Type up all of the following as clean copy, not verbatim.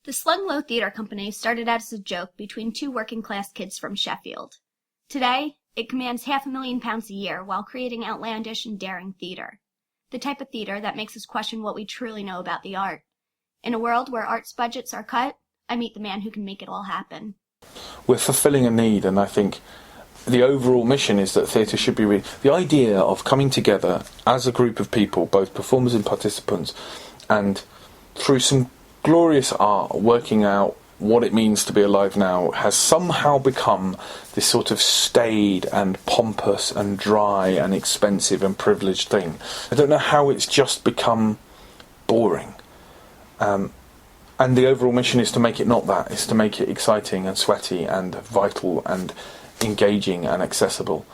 The Slung Low Theatre Company started out as a joke between two working-class kids from Sheffield. Today, it commands £500,000 a year while creating outlandish and daring theatre. The type of theatre that makes us question what we truly know about the art. In a world where arts budgets are cut, I meet the man who can make it all happen. We're fulfilling a need, and I think the overall mission is that theatre should be... the idea of coming together as a group of people, both performers and participants, and through some glorious art, working out what it means to be alive now, has somehow become this sort of staid and pompous and dry and expensive and privileged thing. I don't know how it's just become boring. And the overall mission is to make it not that. It's to make it exciting and sweaty and vital and engaging and accessible.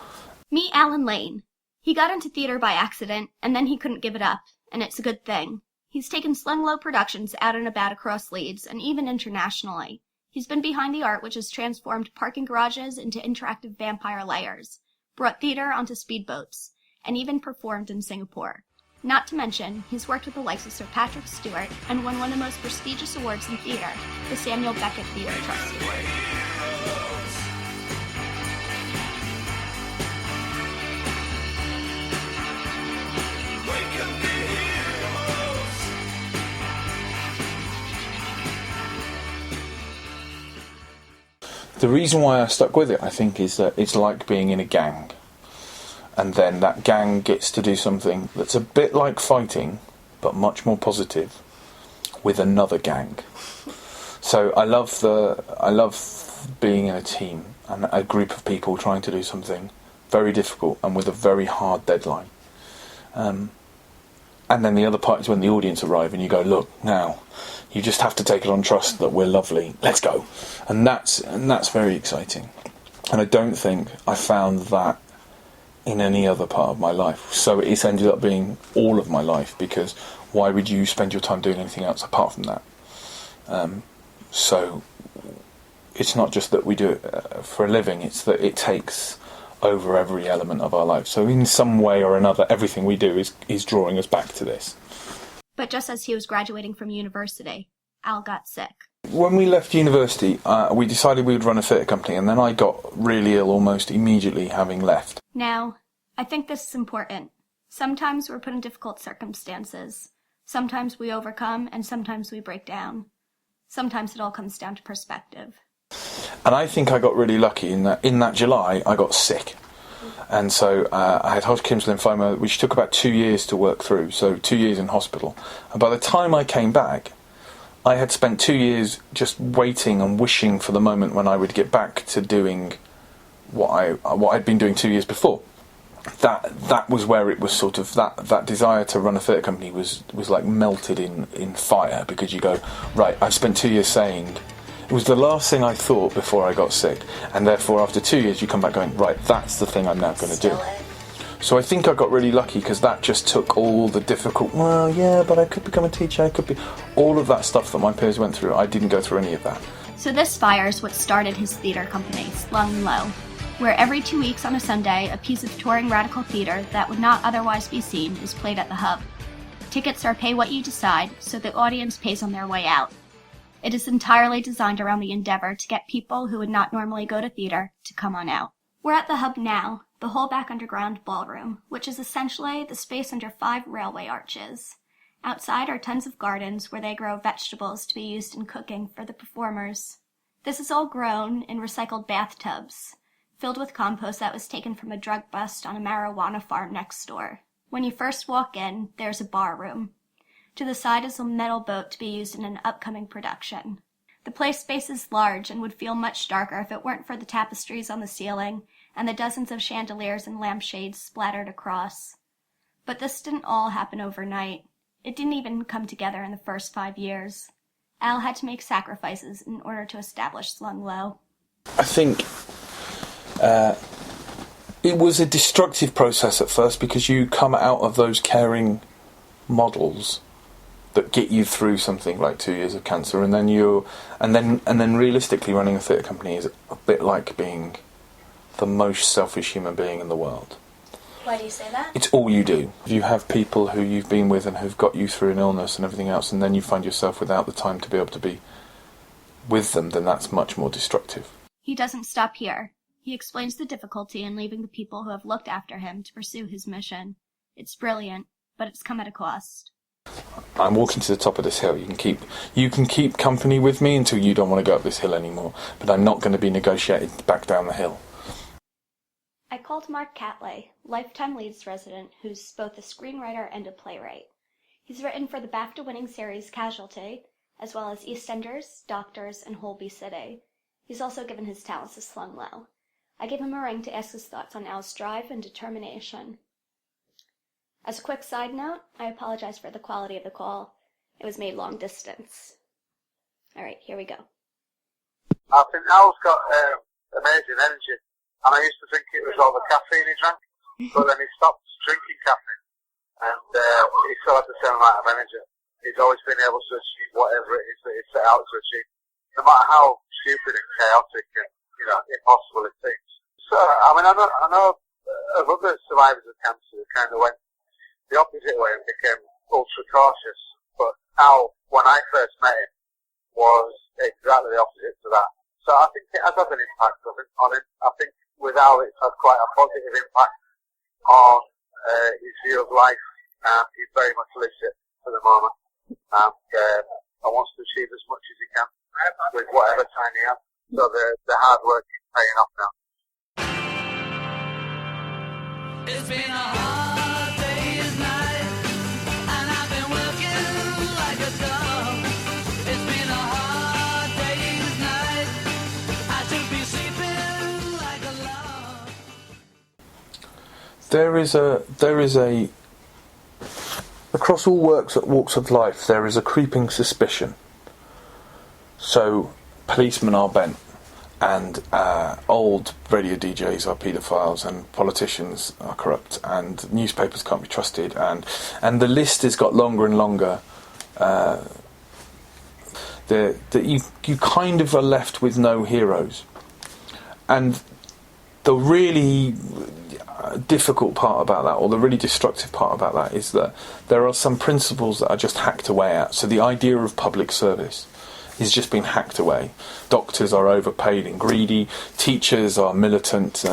Meet Alan Lane. He got into theatre by accident, and then he couldn't give it up, and it's a good thing. He's taken Slung Low productions out and about across Leeds, and even internationally. He's been behind the art which has transformed parking garages into interactive vampire lairs, brought theatre onto speedboats, and even performed in Singapore. Not to mention, he's worked with the likes of Sir Patrick Stewart and won one of the most prestigious awards in theatre, the Samuel Beckett Theatre Trust Award. The reason why I stuck with it, I think, is that it's like being in a gang. And then that gang gets to do something that's a bit like fighting, but much more positive, with another gang. So I love being in a team and a group of people trying to do something very difficult and with a very hard deadline. And then the other part is when the audience arrive and you go, look, now, you just have to take it on trust that we're lovely. Let's go. And that's very exciting. And I don't think I found that in any other part of my life. So it's ended up being all of my life, because why would you spend your time doing anything else apart from that? So it's not just that we do it for a living, it's that it takes over every element of our life. So in some way or another, everything we do is drawing us back to this. But just as he was graduating from university, Al got sick. When we left university, we decided we would run a theatre company, and then I got really ill almost immediately having left. Now, I think this is important. Sometimes we're put in difficult circumstances. Sometimes we overcome, and sometimes we break down. Sometimes it all comes down to perspective. And I think I got really lucky in that July I got sick. And so I had Hodgkin's lymphoma, which took about 2 years to work through, so 2 years in hospital. And by the time I came back, I had spent 2 years just waiting and wishing for the moment when I would get back to doing what I'd been doing 2 years before. That was where it was sort of, that desire to run a theatre company was like melted in fire, because you go, right, I've spent 2 years saying... It was the last thing I thought before I got sick, and therefore after 2 years you come back going, right, that's the thing I'm now going to do. So I think I got really lucky, because that just took all the difficult, well, yeah, but I could become a teacher, I could be... All of that stuff that my peers went through, I didn't go through any of that. So this fire is what started his theatre company, Slung Low, where every 2 weeks on a Sunday, a piece of touring radical theatre that would not otherwise be seen is played at the Hub. Tickets are pay what you decide, so the audience pays on their way out. It is entirely designed around the endeavor to get people who would not normally go to theatre to come on out. We're at the Hub now, the Holback Underground Ballroom, which is essentially the space under 5 railway arches. Outside are tons of gardens where they grow vegetables to be used in cooking for the performers. This is all grown in recycled bathtubs, filled with compost that was taken from a drug bust on a marijuana farm next door. When you first walk in, there's a bar room. To the side is a metal boat to be used in an upcoming production. The play space is large and would feel much darker if it weren't for the tapestries on the ceiling and the dozens of chandeliers and lampshades splattered across. But this didn't all happen overnight. It didn't even come together in the first 5 years. Al had to make sacrifices in order to establish Slung Low. I think it was a destructive process at first, because you come out of those caring models that get you through something like 2 years of cancer, and then realistically running a theatre company is a bit like being the most selfish human being in the world. Why do you say that? It's all you do. You have people who you've been with and who've got you through an illness and everything else, and then you find yourself without the time to be able to be with them, then that's much more destructive. He doesn't stop here. He explains the difficulty in leaving the people who have looked after him to pursue his mission. It's brilliant, but it's come at a cost. I'm walking to the top of this hill. You can keep company with me until you don't want to go up this hill anymore, but I'm not going to be negotiated back down the hill. I called Mark Catley, lifetime Leeds resident who's both a screenwriter and a playwright. He's written for the BAFTA-winning series Casualty, as well as EastEnders, Doctors, and Holby City. He's also given his talents to Slung Low. I gave him a ring to ask his thoughts on Al's drive and determination. As a quick side note, I apologize for the quality of the call. It was made long distance. Alright, here we go. I think Al's got amazing energy, and I used to think it was all the caffeine he drank, but then he stopped drinking caffeine, and he still had the same amount of energy. He's always been able to achieve whatever it is that he set out to achieve, no matter how stupid and chaotic and, impossible it seems. So, I know of other survivors of cancer who kind of went the opposite way and became ultra cautious, but Al, when I first met him, was exactly the opposite to that. So I think it has had an impact on him. I think with Al it's had quite a positive impact on his view of life, and he very much lives it for the moment, and wants to achieve as much as he can with whatever time he has. So the hard work is paying off now. It's been a hard day's night, and I've been working like a dog. It's been a hard day's night, I should be sleeping like a log. There is a across all walks of life there is a creeping suspicion. So policemen are bent, and old radio DJs are paedophiles, and politicians are corrupt, and newspapers can't be trusted, and the list has got longer and longer. That you kind of are left with no heroes, and the really difficult part about that, or the really destructive part about that, is that there are some principles that are just hacked away at. So the idea of public service is just being hacked away. Doctors are overpaid and greedy. Teachers are militant.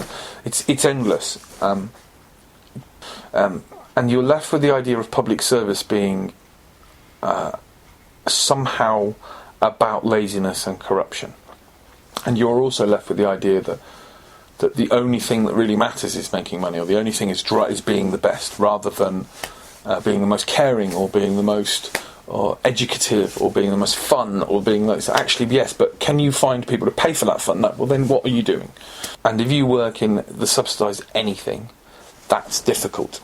It's endless. And you're left with the idea of public service being somehow about laziness and corruption. And you're also left with the idea that the only thing that really matters is making money, or the only thing is being the best, rather than being the most caring, or being the most educative, or being the most fun, or being like, actually yes, but can you find people to pay for that fun? No, well then what are you doing? And if you work in the subsidised anything, that's difficult,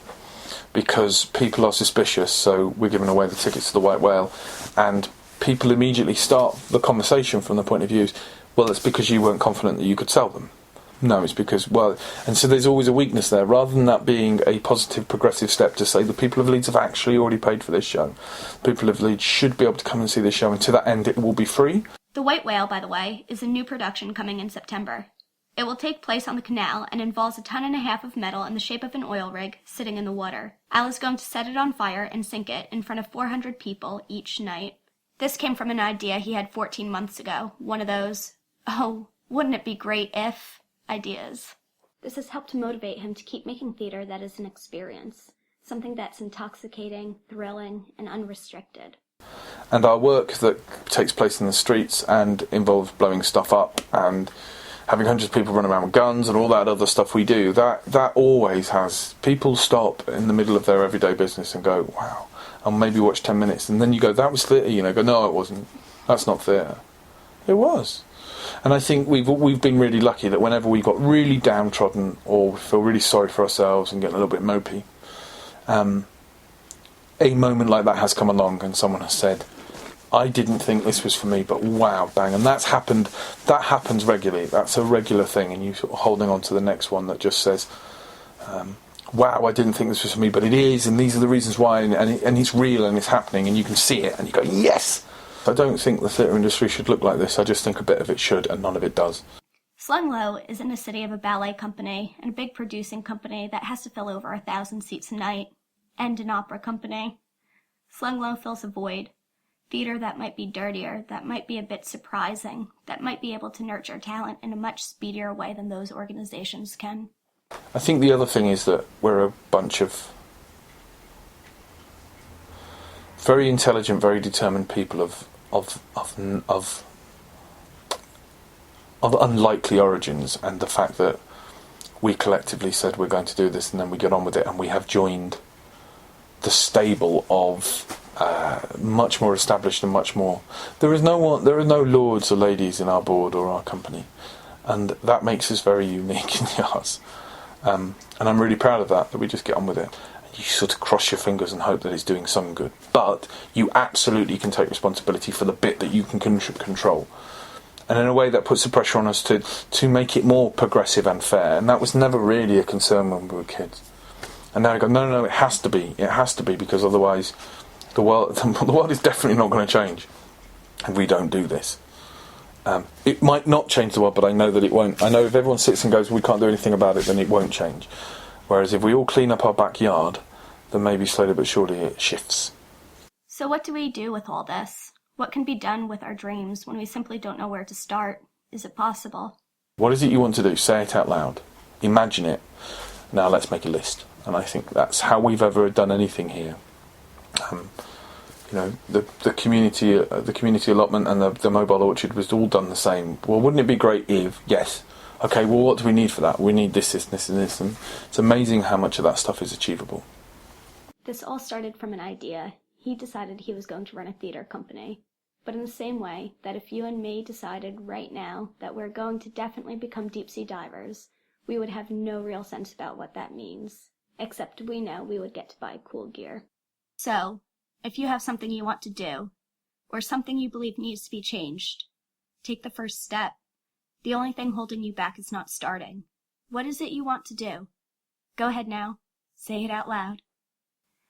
because people are suspicious. So we're giving away the tickets to the White Whale, and people immediately start the conversation from the point of view, well, it's because you weren't confident that you could sell them. No, it's because, and so there's always a weakness there, rather than that being a positive, progressive step to say the people of Leeds have actually already paid for this show. People of Leeds should be able to come and see this show, and to that end it will be free. The White Whale, by the way, is a new production coming in September. It will take place on the canal and involves 1.5 tons of metal in the shape of an oil rig sitting in the water. Al is going to set it on fire and sink it in front of 400 people each night. This came from an idea he had 14 months ago, one of those, oh, wouldn't it be great if ideas. This has helped to motivate him to keep making theater that is an experience, something that's intoxicating, thrilling, and unrestricted. And our work that takes place in the streets and involves blowing stuff up and having hundreds of people run around with guns and all that other stuff we do, that always has people stop in the middle of their everyday business and go, wow, and maybe watch 10 minutes, and then you go, that was theatre, go, no, it wasn't, that's not theatre. It was. And I think we've been really lucky that whenever we got really downtrodden, or we feel really sorry for ourselves and get a little bit mopey, a moment like that has come along and someone has said, I didn't think this was for me, but wow, bang. And that happens regularly. That's a regular thing, and you sort of holding on to the next one that just says, wow, I didn't think this was for me, but it is, and these are the reasons why, and it's real and it's happening, and you can see it, and you go, yes! I don't think the theatre industry should look like this. I just think a bit of it should, and none of it does. Slung Low is in the city of a ballet company and a big producing company that has to fill over 1,000 seats a night, and an opera company. Slung Low fills a void. Theater that might be dirtier, that might be a bit surprising, that might be able to nurture talent in a much speedier way than those organizations can. I think the other thing is that we're a bunch of very intelligent, very determined people of unlikely origins, and the fact that we collectively said we're going to do this, and then we get on with it, and we have joined the stable of much more established and much more. There are no lords or ladies in our board or our company, and that makes us very unique in the arts. And I'm really proud of that we just get on with it. You sort of cross your fingers and hope that it's doing some good, but you absolutely can take responsibility for the bit that you can control. And in a way that puts the pressure on us to make it more progressive and fair, and that was never really a concern when we were kids. And now I go, no, it has to be, because otherwise the world is definitely not going to change if we don't do this. It might not change the world, but I know that it won't. I know if everyone sits and goes, we can't do anything about it, then it won't change. Whereas if we all clean up our backyard, then maybe slowly but surely it shifts. So what do we do with all this? What can be done with our dreams when we simply don't know where to start? Is it possible? What is it you want to do? Say it out loud. Imagine it. Now let's make a list. And I think that's how we've ever done anything here. The community allotment and the mobile orchard was all done the same. Well, wouldn't it be great if? Yes. Okay, well, what do we need for that? We need this, and this. And it's amazing how much of that stuff is achievable. This all started from an idea. He decided he was going to run a theater company. But in the same way that if you and me decided right now that we're going to definitely become deep-sea divers, we would have no real sense about what that means. Except we know we would get to buy cool gear. So, if you have something you want to do, or something you believe needs to be changed, take the first step. The only thing holding you back is not starting. What is it you want to do? Go ahead now. Say it out loud.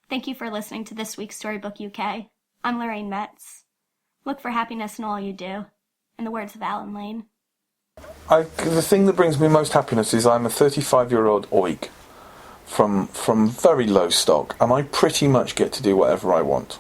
Thank you for listening to this week's Storybook UK. I'm Lorraine Metz. Look for happiness in all you do. In the words of Alan Lane. The thing that brings me most happiness is I'm a 35-year-old oik from very low stock, and I pretty much get to do whatever I want.